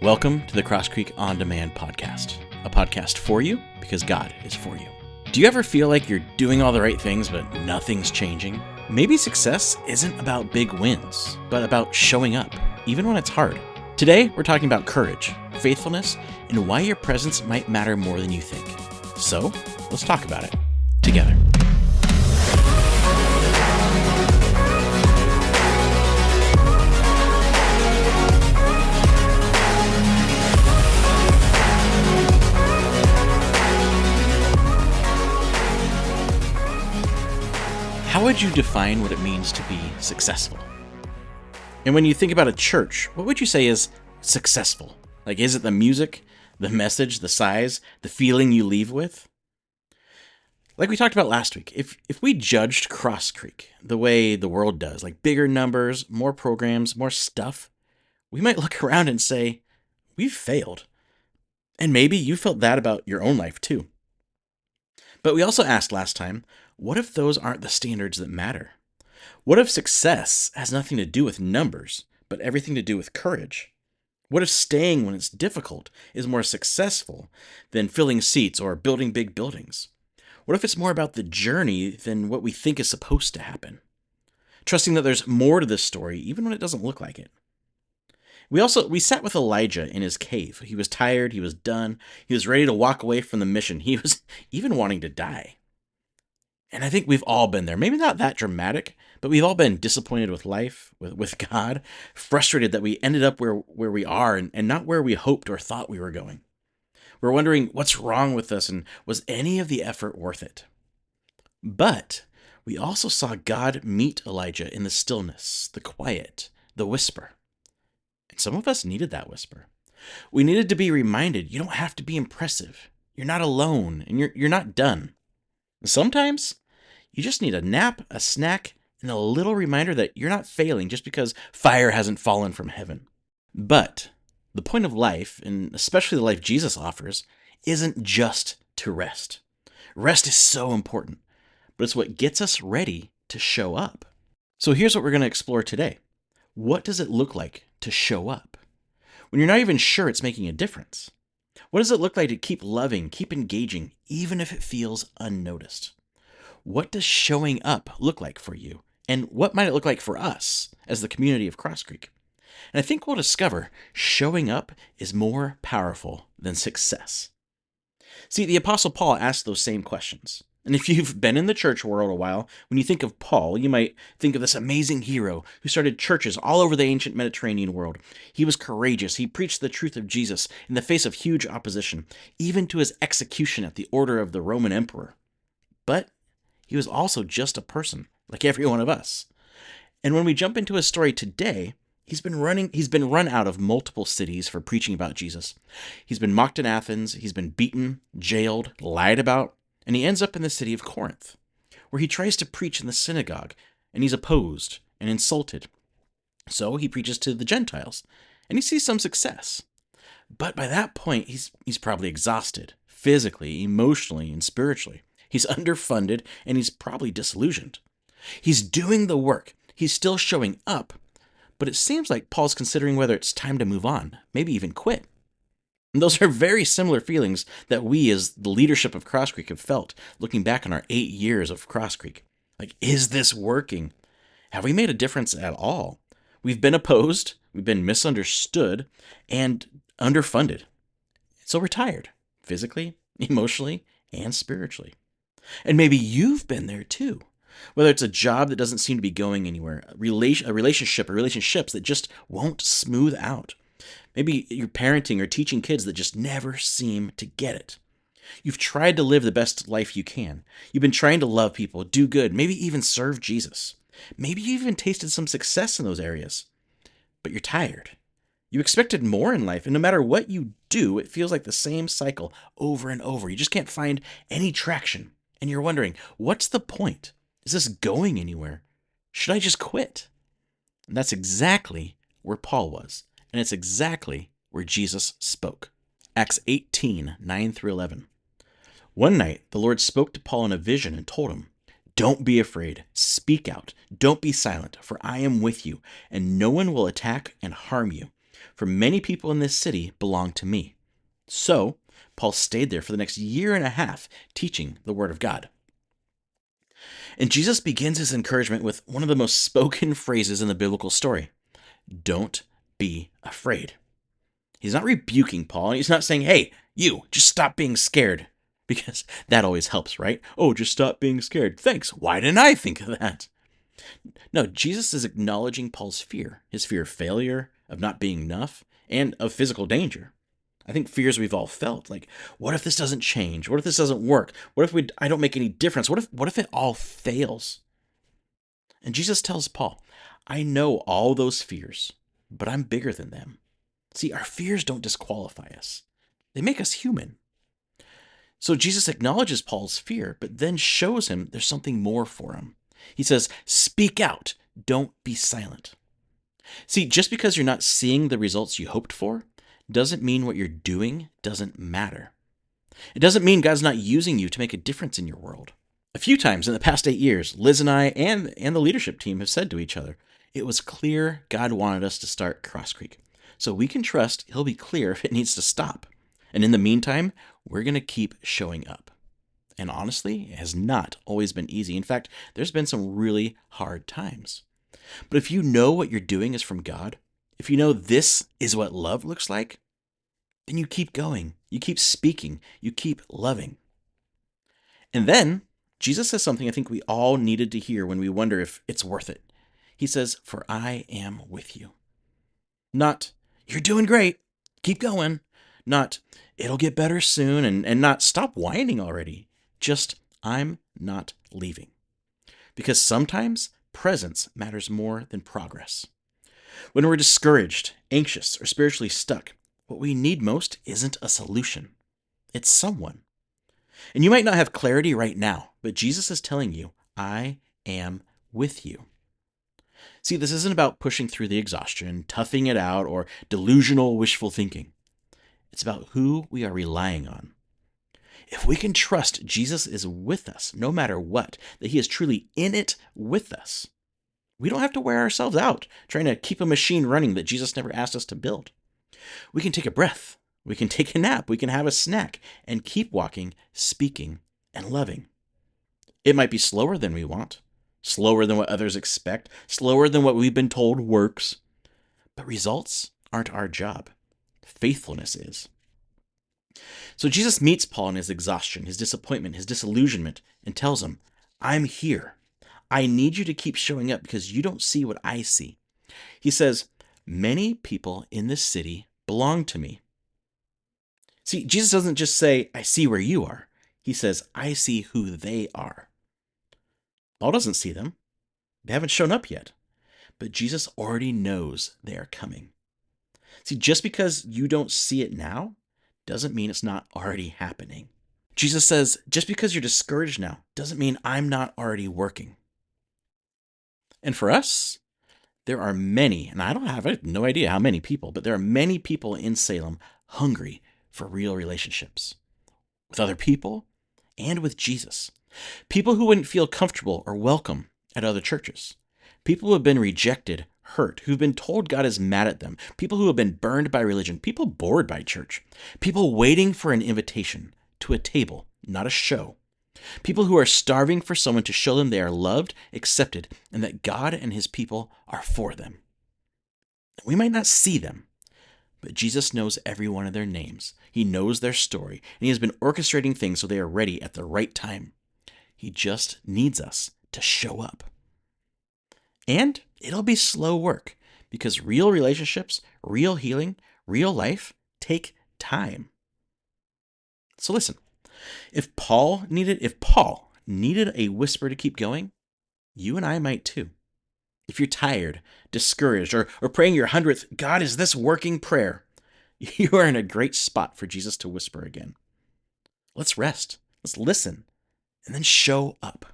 Welcome to the Cross Creek On Demand podcast, a podcast for you because God is for you. Do you ever feel like you're doing all the right things, but nothing's changing? Maybe success isn't about big wins, but about showing up, even when it's hard. Today, we're talking about courage, faithfulness, and why your presence might matter more than you think. So, let's talk about it together. How would you define what it means to be successful? And when you think about a church, what would you say is successful? Like, is it the music, the message, the size, the feeling you leave with? Like we talked about last week, if we judged Cross Creek the way the world does, like bigger numbers, more programs, more stuff, we might look around and say, we've failed. And maybe you felt that about your own life too. But we also asked last time, what if those aren't the standards that matter? What if success has nothing to do with numbers, but everything to do with courage? What if staying when it's difficult is more successful than filling seats or building big buildings? What if it's more about the journey than what we think is supposed to happen? Trusting that there's more to this story, even when it doesn't look like it. We sat with Elijah in his cave. He was tired, he was done, he was ready to walk away from the mission. He was even wanting to die. And I think we've all been there. Maybe not that dramatic, but we've all been disappointed with life, with God, frustrated that we ended up where we are and not where we hoped or thought we were going. We're wondering what's wrong with us and was any of the effort worth it? But we also saw God meet Elijah in the stillness, the quiet, the whisper. And some of us needed that whisper. We needed to be reminded you don't have to be impressive. You're not alone and you're not done. Sometimes you just need a nap, a snack, and a little reminder that you're not failing just because fire hasn't fallen from heaven. But the point of life, and especially the life Jesus offers, isn't just to rest. Rest is so important, but it's what gets us ready to show up. So here's what we're going to explore today. What does it look like to show up when you're not even sure it's making a difference? What does it look like to keep loving, keep engaging, even if it feels unnoticed? What does showing up look like for you? And what might it look like for us as the community of Cross Creek? And I think we'll discover showing up is more powerful than success. See, the Apostle Paul asked those same questions. And if you've been in the church world a while, when you think of Paul, you might think of this amazing hero who started churches all over the ancient Mediterranean world. He was courageous. He preached the truth of Jesus in the face of huge opposition, even to his execution at the order of the Roman emperor. But he was also just a person, like every one of us. And when we jump into his story today, he's been run out of multiple cities for preaching about Jesus. He's been mocked in Athens. He's been beaten, jailed, lied about. And he ends up in the city of Corinth, where he tries to preach in the synagogue, and he's opposed and insulted. So he preaches to the Gentiles, and he sees some success. But by that point, he's probably exhausted, physically, emotionally, and spiritually. He's underfunded, and he's probably disillusioned. He's doing the work. He's still showing up, but it seems like Paul's considering whether it's time to move on, maybe even quit. And those are very similar feelings that we as the leadership of Cross Creek have felt looking back on our 8 years of Cross Creek. Like, is this working? Have we made a difference at all? We've been opposed, we've been misunderstood, and underfunded. So we're tired, physically, emotionally, and spiritually. And maybe you've been there too. Whether it's a job that doesn't seem to be going anywhere, a relationship or relationships that just won't smooth out. Maybe you're parenting or teaching kids that just never seem to get it. You've tried to live the best life you can. You've been trying to love people, do good, maybe even serve Jesus. Maybe you even tasted some success in those areas. But you're tired. You expected more in life, and no matter what you do, it feels like the same cycle over and over. You just can't find any traction. And you're wondering, what's the point? Is this going anywhere? Should I just quit? And that's exactly where Paul was. And it's exactly where Jesus spoke. Acts 18, 9 through 11. One night, the Lord spoke to Paul in a vision and told him, "Don't be afraid. Speak out. Don't be silent, for I am with you, and no one will attack and harm you. For many people in this city belong to me. So, Paul stayed there for the next year and a half teaching the Word of God. And Jesus begins his encouragement with one of the most spoken phrases in the biblical story: don't be afraid. He's not rebuking Paul, and he's not saying, hey, you, just stop being scared. Because that always helps, right? Oh, just stop being scared. Thanks. Why didn't I think of that? No, Jesus is acknowledging Paul's fear, his fear of failure, of not being enough, and of physical danger. I think fears we've all felt, like, what if this doesn't change? What if this doesn't work? What if I don't make any difference? What if it all fails? And Jesus tells Paul, I know all those fears, but I'm bigger than them. See, our fears don't disqualify us. They make us human. So Jesus acknowledges Paul's fear, but then shows him there's something more for him. He says, speak out, don't be silent. See, just because you're not seeing the results you hoped for doesn't mean what you're doing doesn't matter. It doesn't mean God's not using you to make a difference in your world. A few times in the past 8 years, Liz and I and the leadership team have said to each other, it was clear God wanted us to start Cross Creek. So we can trust he'll be clear if it needs to stop. And in the meantime, we're going to keep showing up. And honestly, it has not always been easy. In fact, there's been some really hard times. But if you know what you're doing is from God, if you know this is what love looks like, then you keep going. You keep speaking. You keep loving. And then Jesus says something I think we all needed to hear when we wonder if it's worth it. He says, for I am with you. Not, you're doing great. Keep going. Not, it'll get better soon, and not, stop whining already. Just, I'm not leaving. Because sometimes presence matters more than progress. When we're discouraged, anxious, or spiritually stuck, what we need most isn't a solution. It's someone. And you might not have clarity right now, but Jesus is telling you, I am with you. See, this isn't about pushing through the exhaustion, toughing it out, or delusional wishful thinking. It's about who we are relying on. If we can trust Jesus is with us, no matter what, that he is truly in it with us, we don't have to wear ourselves out trying to keep a machine running that Jesus never asked us to build. We can take a breath, we can take a nap, we can have a snack, and keep walking, speaking, and loving. It might be slower than we want, slower than what others expect, slower than what we've been told works. But results aren't our job. Faithfulness is. So Jesus meets Paul in his exhaustion, his disappointment, his disillusionment, and tells him, I'm here. I need you to keep showing up because you don't see what I see. He says, many people in this city belong to me. See, Jesus doesn't just say, I see where you are. He says, I see who they are. Paul doesn't see them. They haven't shown up yet. But Jesus already knows they are coming. See, just because you don't see it now doesn't mean it's not already happening. Jesus says, just because you're discouraged now doesn't mean I'm not already working. And for us, there are many, and I have no idea how many people, but there are many people in Salem hungry for real relationships with other people and with Jesus. People who wouldn't feel comfortable or welcome at other churches. People who have been rejected, hurt, who've been told God is mad at them. People who have been burned by religion. People bored by church. People waiting for an invitation to a table, not a show. People who are starving for someone to show them they are loved, accepted, and that God and his people are for them. We might not see them, but Jesus knows every one of their names. He knows their story, and he has been orchestrating things so they are ready at the right time. He just needs us to show up. And it'll be slow work, because real relationships, real healing, real life take time. So listen, if Paul needed a whisper to keep going, you and I might too. If you're tired, discouraged, or praying your 100th, God, is this working prayer? You are in a great spot for Jesus to whisper again. Let's rest, let's listen, and then show up.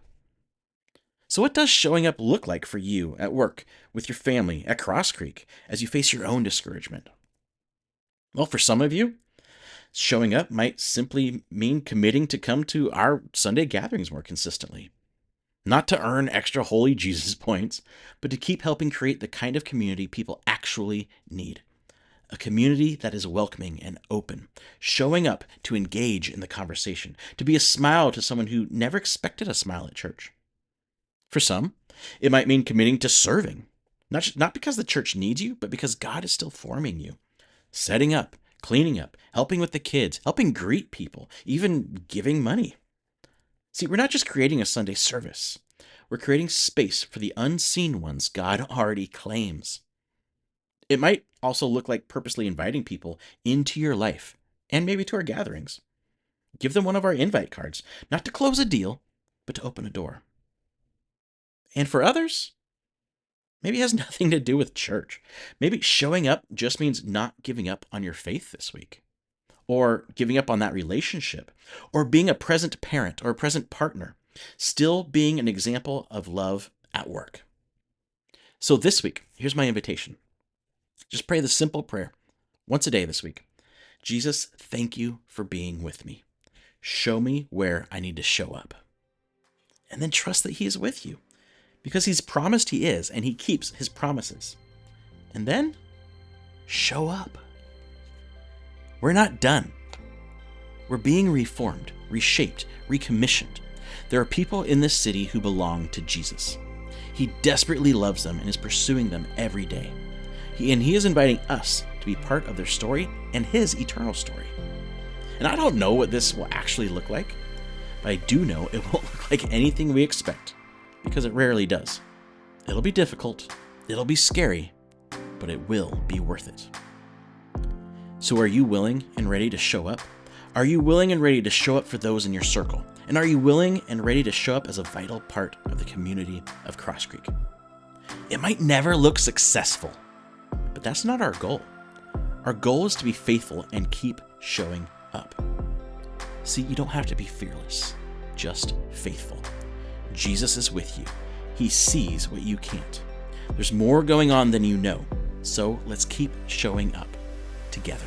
So what does showing up look like for you at work, with your family, at Cross Creek, as you face your own discouragement? Well, for some of you, showing up might simply mean committing to come to our Sunday gatherings more consistently. Not to earn extra holy Jesus points, but to keep helping create the kind of community people actually need. A community that is welcoming and open, showing up to engage in the conversation, to be a smile to someone who never expected a smile at church. For some, it might mean committing to serving, not because the church needs you, but because God is still forming you. Setting up, cleaning up, helping with the kids, helping greet people, even giving money. See, we're not just creating a Sunday service. We're creating space for the unseen ones God already claims. It might also look like purposely inviting people into your life and maybe to our gatherings. Give them one of our invite cards, not to close a deal, but to open a door. And for others, maybe it has nothing to do with church. Maybe showing up just means not giving up on your faith this week, or giving up on that relationship, or being a present parent or a present partner, still being an example of love at work. So this week, here's my invitation. Just pray the simple prayer once a day this week. Jesus, thank you for being with me. Show me where I need to show up. And then trust that he is with you, because he's promised he is, and he keeps his promises. And then show up. We're not done. We're being reformed, reshaped, recommissioned. There are people in this city who belong to Jesus. He desperately loves them and is pursuing them every day. He is inviting us to be part of their story and his eternal story. And I don't know what this will actually look like, but I do know it won't look like anything we expect, because it rarely does. It'll be difficult, it'll be scary, but it will be worth it. So are you willing and ready to show up? Are you willing and ready to show up for those in your circle? And are you willing and ready to show up as a vital part of the community of Cross Creek? It might never look successful, but that's not our goal. Our goal is to be faithful and keep showing up. See, you don't have to be fearless, just faithful. Jesus is with you. He sees what you can't. There's more going on than you know, so let's keep showing up together.